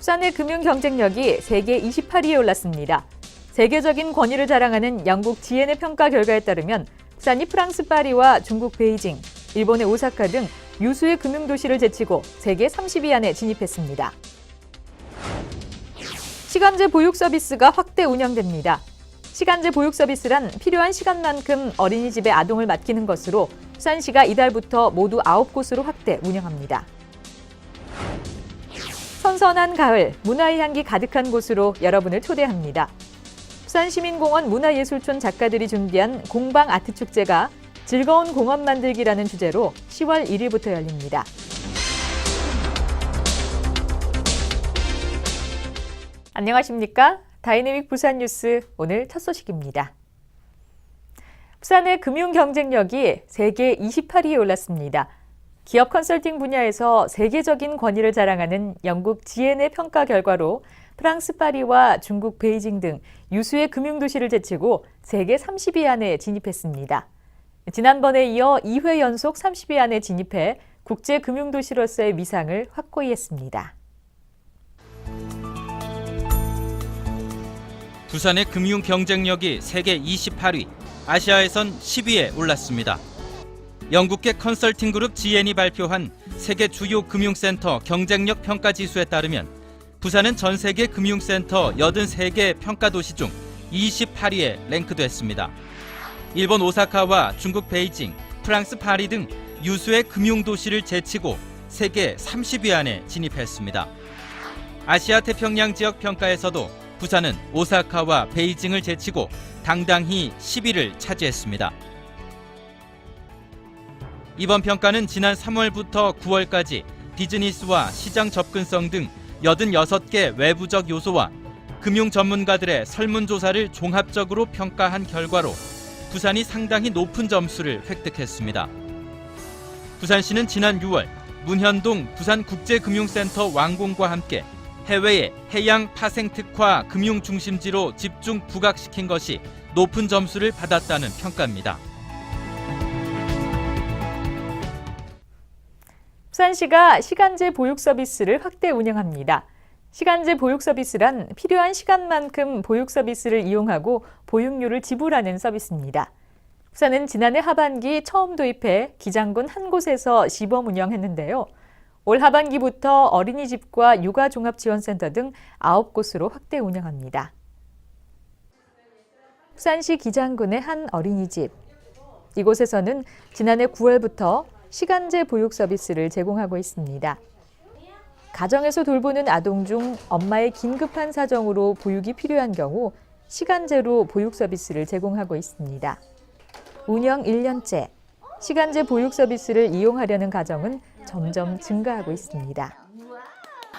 부산의 금융 경쟁력이 세계 28위에 올랐습니다. 세계적인 권위를 자랑하는 영국 GN의 평가 결과에 따르면 부산이 프랑스 파리와 중국 베이징, 일본의 오사카 등 유수의 금융도시를 제치고 세계 30위 안에 진입했습니다. 시간제 보육 서비스가 확대 운영됩니다. 시간제 보육 서비스란 필요한 시간만큼 어린이집에 아동을 맡기는 것으로 부산시가 이달부터 모두 9곳으로 확대 운영합니다. 선선한 가을, 문화의 향기 가득한 곳으로 여러분을 초대합니다. 부산시민공원 문화예술촌 작가들이 준비한 공방 아트축제가 즐거운 공원 만들기라는 주제로 10월 1일부터 열립니다. 안녕하십니까? 다이내믹 부산 뉴스 오늘 첫 소식입니다. 부산의 금융 경쟁력이 세계 28위에 올랐습니다. 기업 컨설팅 분야에서 세계적인 권위를 자랑하는 영국 GN의 평가 결과로 프랑스 파리와 중국 베이징 등 유수의 금융도시를 제치고 세계 30위 안에 진입했습니다. 지난번에 이어 2회 연속 30위 안에 진입해 국제금융도시로서의 위상을 확고히 했습니다. 부산의 금융 경쟁력이 세계 28위, 아시아에선 10위에 올랐습니다. 영국계 컨설팅 그룹 GN이 발표한 세계 주요 금융센터 경쟁력 평가 지수에 따르면 부산은 전 세계 금융센터 83개 평가 도시 중 28위에 랭크됐습니다. 일본 오사카와 중국 베이징, 프랑스 파리 등 유수의 금융도시를 제치고 세계 30위 안에 진입했습니다. 아시아 태평양 지역 평가에서도 부산은 오사카와 베이징을 제치고 당당히 10위를 차지했습니다. 이번 평가는 지난 3월부터 9월까지 비즈니스와 시장 접근성 등 86개 외부적 요소와 금융 전문가들의 설문조사를 종합적으로 평가한 결과로 부산이 상당히 높은 점수를 획득했습니다. 부산시는 지난 6월 문현동 부산국제금융센터 완공과 함께 해외의 해양 파생 특화 금융 중심지로 집중 부각시킨 것이 높은 점수를 받았다는 평가입니다. 부산시가 시간제 보육 서비스를 확대 운영합니다. 시간제 보육 서비스란 필요한 시간만큼 보육 서비스를 이용하고 보육료를 지불하는 서비스입니다. 부산은 지난해 하반기 처음 도입해 기장군 한 곳에서 시범 운영했는데요. 올 하반기부터 어린이집과 육아종합지원센터 등 9곳으로 확대 운영합니다. 부산시 기장군의 한 어린이집. 이곳에서는 지난해 9월부터 시간제 보육 서비스를 제공하고 있습니다. 가정에서 돌보는 아동 중 엄마의 긴급한 사정으로 보육이 필요한 경우 시간제로 보육 서비스를 제공하고 있습니다. 운영 1년째, 시간제 보육 서비스를 이용하려는 가정은 점점 증가하고 있습니다.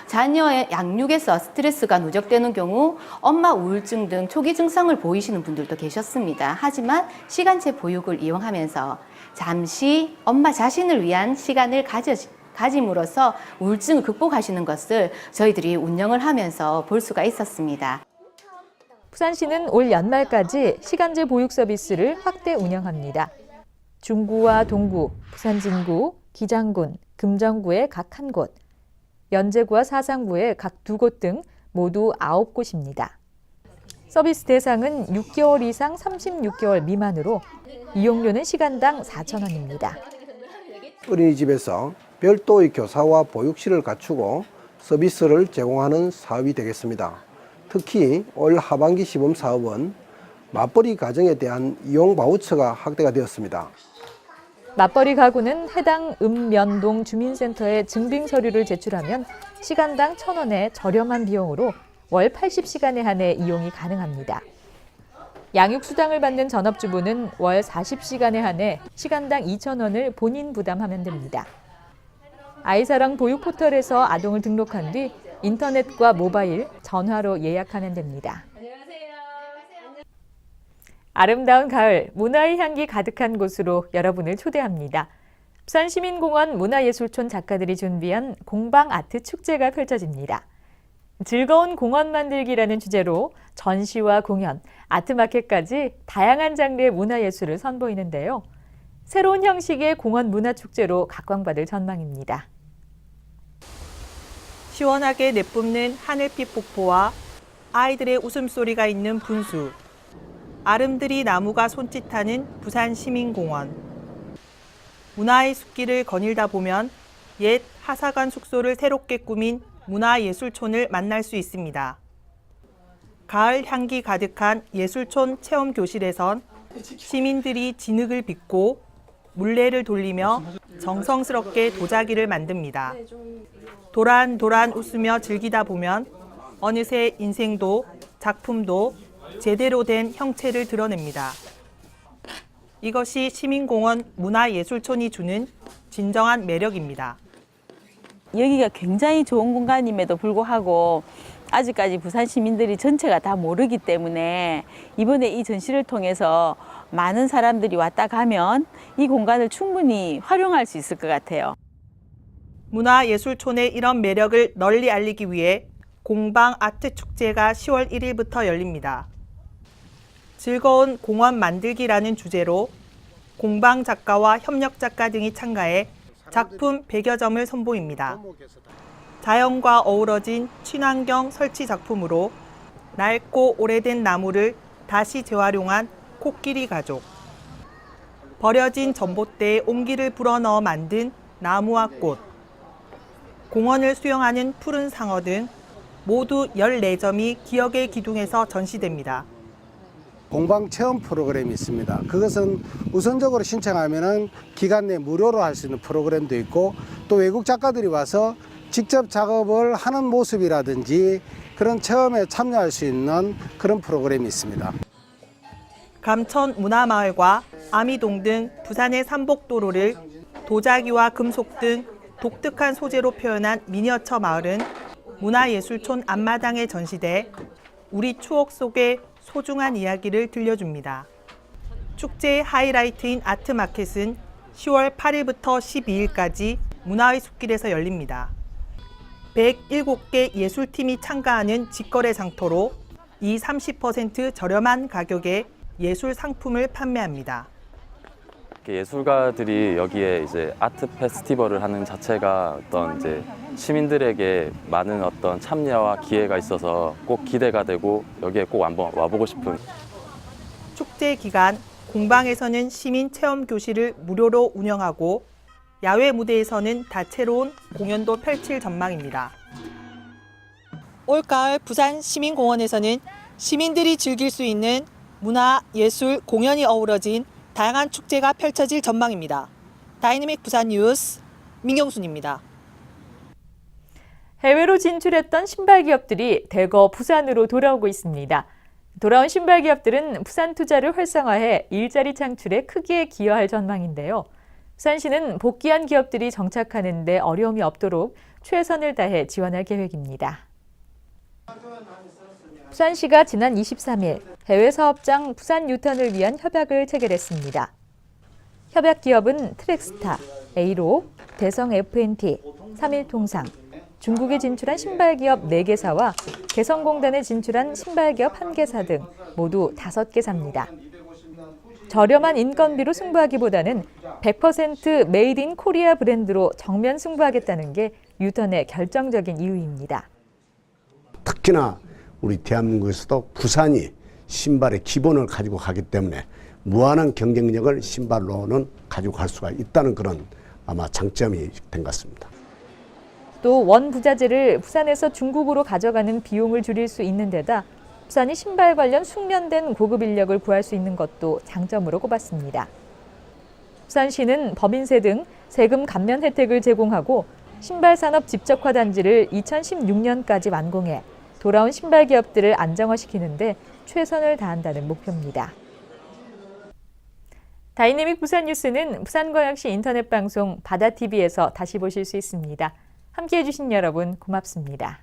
자녀의 양육에서 스트레스가 누적되는 경우 엄마 우울증 등 초기 증상을 보이시는 분들도 계셨습니다. 하지만 시간제 보육을 이용하면서 잠시 엄마 자신을 위한 시간을 가짐으로써 우울증을 극복하시는 것을 저희들이 운영을 하면서 볼 수가 있었습니다. 부산시는 올 연말까지 시간제 보육 서비스를 확대 운영합니다. 중구와 동구, 부산 진구, 기장군, 금정구의 각 한 곳, 연제구와 사상구의 각 2곳 등 모두 9곳입니다. 서비스 대상은 6개월 이상 36개월 미만으로 이용료는 시간당 4,000원입니다. 어린이집에서 별도의 교사와 보육실을 갖추고 서비스를 제공하는 사업이 되겠습니다. 특히 올 하반기 시범 사업은 맞벌이 가정에 대한 이용 바우처가 확대가 되었습니다. 맞벌이 가구는 해당 읍면동 주민센터에 증빙 서류를 제출하면 시간당 1,000원의 저렴한 비용으로 월 80시간에 한해 이용이 가능합니다. 양육수당을 받는 전업주부는 월 40시간에 한해 시간당 2,000원을 본인 부담하면 됩니다. 아이사랑 보육 포털에서 아동을 등록한 뒤 인터넷과 모바일, 전화로 예약하면 됩니다. 아름다운 가을, 문화의 향기 가득한 곳으로 여러분을 초대합니다. 부산시민공원 문화예술촌 작가들이 준비한 공방 아트 축제가 펼쳐집니다. 즐거운 공원 만들기라는 주제로 전시와 공연, 아트마켓까지 다양한 장르의 문화예술을 선보이는데요. 새로운 형식의 공원 문화축제로 각광받을 전망입니다. 시원하게 내뿜는 하늘빛 폭포와 아이들의 웃음소리가 있는 분수, 아름드리 나무가 손짓하는 부산시민공원. 문화의 숲길을 거닐다 보면 옛 하사관 숙소를 새롭게 꾸민 문화예술촌을 만날 수 있습니다. 가을 향기 가득한 예술촌 체험교실에선 시민들이 진흙을 빚고 물레를 돌리며 정성스럽게 도자기를 만듭니다. 도란도란 웃으며 즐기다 보면 어느새 인생도 작품도 제대로 된 형체를 드러냅니다. 이것이 시민공원 문화예술촌이 주는 진정한 매력입니다. 여기가 굉장히 좋은 공간임에도 불구하고 아직까지 부산 시민들이 전체가 다 모르기 때문에 이번에 이 전시를 통해서 많은 사람들이 왔다 가면 이 공간을 충분히 활용할 수 있을 것 같아요. 문화예술촌의 이런 매력을 널리 알리기 위해 공방 아트 축제가 10월 1일부터 열립니다. 즐거운 공원 만들기라는 주제로 공방 작가와 협력 작가 등이 참가해 작품 100여 점을 선보입니다. 자연과 어우러진 친환경 설치 작품으로 낡고 오래된 나무를 다시 재활용한 코끼리 가족, 버려진 전봇대에 옹기를 불어넣어 만든 나무와 꽃, 공원을 수영하는 푸른 상어 등 모두 14점이 기억의 기둥에서 전시됩니다. 공방 체험 프로그램이 있습니다. 그것은 우선적으로 신청하면은 기간 내 무료로 할 수 있는 프로그램도 있고, 또 외국 작가들이 와서 직접 작업을 하는 모습이라든지 그런 체험에 참여할 수 있는 그런 프로그램이 있습니다. 감천 문화마을과 아미동 등 부산의 삼복도로를 도자기와 금속 등 독특한 소재로 표현한 미니어처 마을은 문화예술촌 앞마당에 전시돼 우리 추억 속의 소중한 이야기를 들려줍니다. 축제의 하이라이트인 아트마켓은 10월 8일부터 12일까지 문화의 숲길에서 열립니다. 107개 예술팀이 참가하는 직거래 장터로 이 30% 저렴한 가격에 예술 상품을 판매합니다. 예술가들이 여기에 이제 아트 페스티벌을 하는 자체가 어떤 이제 시민들에게 많은 어떤 참여와 기회가 있어서 꼭 기대가 되고 여기에 꼭 한번 와보고 싶은. 축제 기간 공방에서는 시민 체험 교실을 무료로 운영하고 야외 무대에서는 다채로운 공연도 펼칠 전망입니다. 올가을 부산 시민공원에서는 시민들이 즐길 수 있는 문화, 예술, 공연이 어우러진 다양한 축제가 펼쳐질 전망입니다. 다이내믹 부산 뉴스 민경순입니다. 해외로 진출했던 신발 기업들이 대거 부산으로 돌아오고 있습니다. 돌아온 신발 기업들은 부산 투자를 활성화해 일자리 창출에 크게 기여할 전망인데요. 부산시는 복귀한 기업들이 정착하는 데 어려움이 없도록 최선을 다해 지원할 계획입니다. 부산시가 지난 23일 해외 사업장 부산 유턴을 위한 협약을 체결했습니다. 협약 기업은 트랙스타, 에이로, 대성 F&T, 3일통상, 중국에 진출한 신발기업 4개사와 개성공단에 진출한 신발기업 1개사 등 모두 5개사입니다. 저렴한 인건비로 승부하기보다는 100% 메이드 인 코리아 브랜드로 정면 승부하겠다는 게 유턴의 결정적인 이유입니다. 특히나 우리 대한민국에서도 부산이 신발의 기본을 가지고 가기 때문에 무한한 경쟁력을 신발로는 가지고 갈 수가 있다는 그런 아마 장점이 된 것 같습니다. 또 원부자재를 부산에서 중국으로 가져가는 비용을 줄일 수 있는 데다 부산이 신발 관련 숙련된 고급 인력을 구할 수 있는 것도 장점으로 꼽았습니다. 부산시는 법인세 등 세금 감면 혜택을 제공하고 신발 산업 집적화 단지를 2016년까지 완공해 돌아온 신발 기업들을 안정화시키는 데 최선을 다한다는 목표입니다. 다이내믹 부산 뉴스는 부산광역시 인터넷 방송 바다TV에서 다시 보실 수 있습니다. 함께해 주신 여러분 고맙습니다.